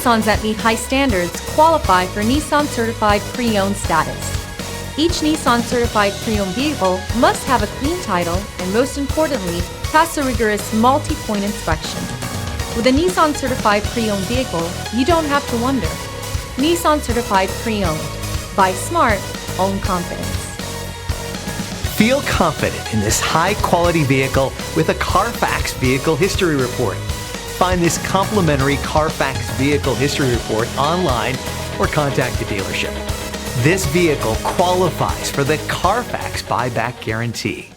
Nissans that meet high standards qualify for Nissan Certified Pre-Owned status. Each Nissan Certified Pre-Owned vehicle must have a clean title and, most importantly, pass a rigorous multi-point inspection. With a Nissan Certified Pre-Owned vehicle, you don't have to wonder. Nissan Certified Pre-Owned. Buy smart, own confidence. Feel confident in this high-quality vehicle with a Carfax Vehicle History Report. Find this complimentary Carfax Vehicle History Report online or contact the dealership. This vehicle qualifies for the Carfax Buyback Guarantee.